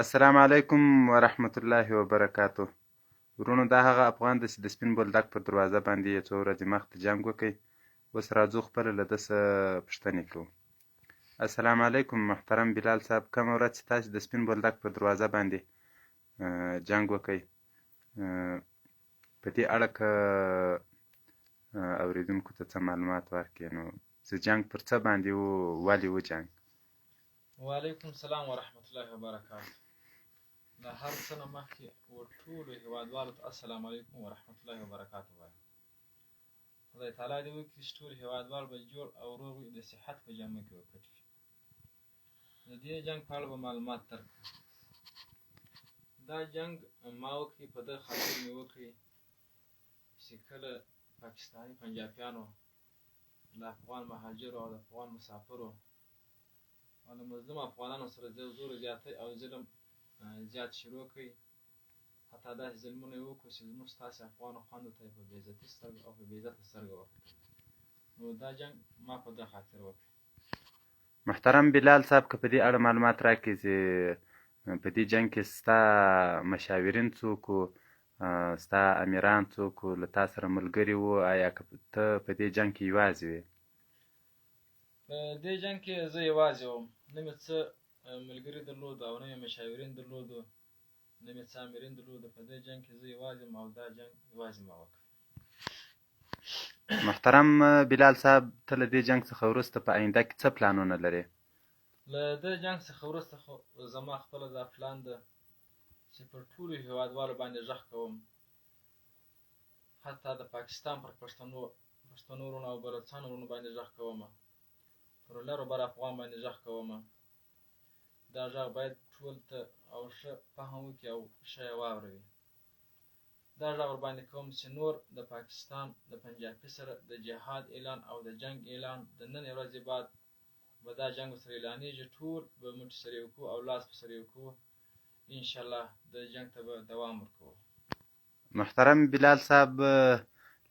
السلام علیکم ورحمت الله وبرکاته. ورونو، دا هغه افغان دی چې د سپین بولدک پر دروازه باندې یې څو ورځې مخکې جنګ وکړ. اوس راځو خپله له ده څه پوښتنې کوو. السلام علیکم محترم بلال صاحب، کومه ورځ چې تاسې د سپین بولدک پر دروازه باندې جنګ وکړ، په دې اړه که اورېدونکو ته څه معلومات ورکړې، نو چې جنګ پر څه باندې و، ولې و جنګ؟ وعلیکم السلام ورحمت الله وبرکاته. د هر څه نه مخکې ټولو هېوادوالو ته السلام علیکم ورحمت الله وبرکاته وایم. خدای تعالی دې وکړي چې ټول هېوادوال به جوړ او روغ وي، د صحت په جامه کې وکړي. د دې جنګ په اړه به معلومات درکړم. دا جنګ ما وکړي، په دغه خاطر مې وکړي چې کله پاکستاني پنجابیانو له افغان مهاجرو او د افغان مسافرو او له مظلوم افغانانو سره زور زیاتی او ظلم زیات شروع کړي. حتی داسې ظلمونه یې وکړو چې زموږ ستاسې افغانو خویندو ته یې په بې عزتي سترګه او په بې عزته سترګه وکتل. نو دا جنګ ما په دغه خاطر وکړ. محترم بلال صاحب، که په دې اړه معلومات راکړي چې په دې جنګ کې ستا مشاورین څوک وو، ستا امیران څوک وو، له تا سره ملګري وو، آیا که ته په دې جنګ کې یوازې وې؟ په دې جنګ کې زه یوازې وم، نه مې څه ملګري درلودو او نه مې مشاورین درلودو، نه مې څه امیرین درلودو. په دې جنګ کې زه یوازې وم او دا جنګ یوازې ما وکړ. محترم بلال صاحب، ته له دې جنګ څخه وروسته په آینده کې څه پلانونه لرې؟ له دې جنګ څخه وروسته خو زما خپله دا پلان ده چې پر ټولو هېوادوالو باندې غږ کوم، حتی د پاکستان پر پښتنو وروڼو او بلوڅانو وروڼو باندې غږ کومه، پر لرو بر افغان باندې غږ کومه. دا غږ باید ټول ته او ښه فهم وکړي او ښه یې واوروي. دا غږ ورباندې کوم چې نور د پاکستان د پنجابي سره د جهاد اعلان او د جنګ اعلان د نن ورځې بعد به دا جنګ ورسره اعلانېږي، ټول به موټي سره یو کړو او لاس په سره یو کړو. انشاءالله د جنګ ته به دوام ورکوو. محترم بلال صاحب،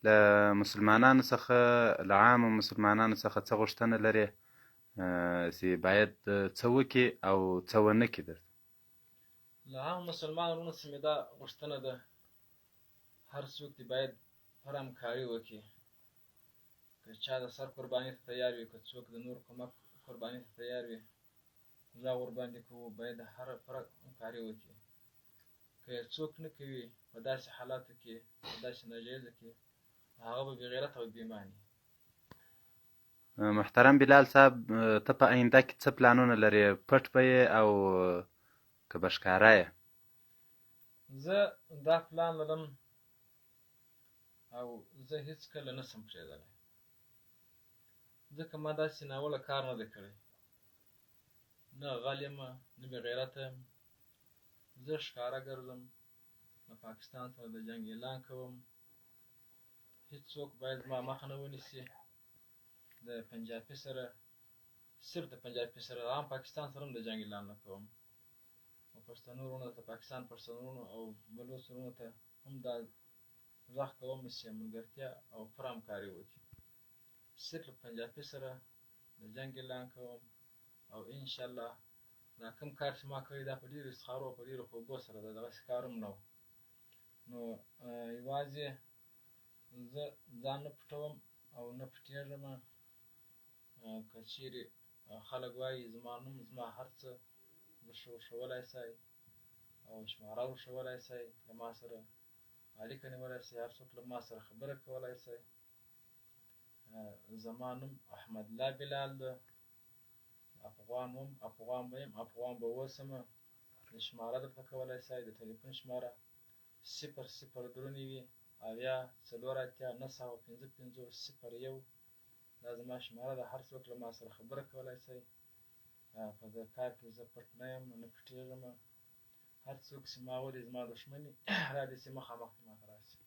له مسلمانانو څخه، له عامو مسلمانانو څخه څه غوښتنه لرې چې باید څه وکړي او څه ونه کړي درته؟ له عامو مسلمان وروڼو څخه مې دا غوښتنه ده، هر څوک دې باید هر همکاري وکړي. که چا د سر قرباني ته تیار وي، که څوک د نور کومک قرباني ته تیار وي، غږ ورباندې کوو باید هر فرد همکاري وکړي. که یې څوک نه کوي په داسې حالاتو کې، په داسې ناجایزه کې، هغه به بې غیرته او بې ایماني. محترم بلال صاحب، ته په آینده کې څه پلانونه لرې؟ پټ به یې او که به ښکاره یې؟ زه دا پلان لرم او زه هېڅکله نه شم پرېږدلی، ځکه ما داسې ناوړه کار نه دی کړی. نه غل یمه، نه بې غیرته یم. زه ښکاره ګرځم، له پاکستان سره د جنګ اعلان کوم. هېڅوک باید زما مخه نه ونیسي. د پنجابي سره، صرف د پنجابي سره، عام پاکستان سره هم د جنګ اعلان نه کوم. او پښتنو وروڼو ته، پاکستان پښتنو وروڼو او بلوڅ وروڼو ته هم دا غږ کوم چې ملګرتیا او پوره همکاري وکړي. صرف پنجابي سره د جنګ اعلان کوم او انشاءالله دا کوم کار چې ما کړی دا په ډېرو افتخارو او په ډېرو خوږو سره ده، دغسې کار هم نه و. نو یوازې زه ځان نه پټوم او نه پټېږم. که چېرې خلک وایي زما نوم، زما هر څه ورښودلی شئ او شماره ورښودلی شئ، له ما سره اړیکه نیولی شئ، هر څوک له ما سره خبره کولی شئ. زما نوم احمدالله بلال ده. افغان وم، افغان به یم، افغان به اوسمه. د شماره درته کولی شئ، د تلیفون شماره 0039 اویا څلور اتیا 955 دا زما شماره ده. هر څوک له ما سره خبره کولی شئ. په دې کار کې زه پټ نه یم، نه پټېږم. هر څوک چې ما ولي زما دښمن وي، رادې چې مخامخ دې ماته راشي.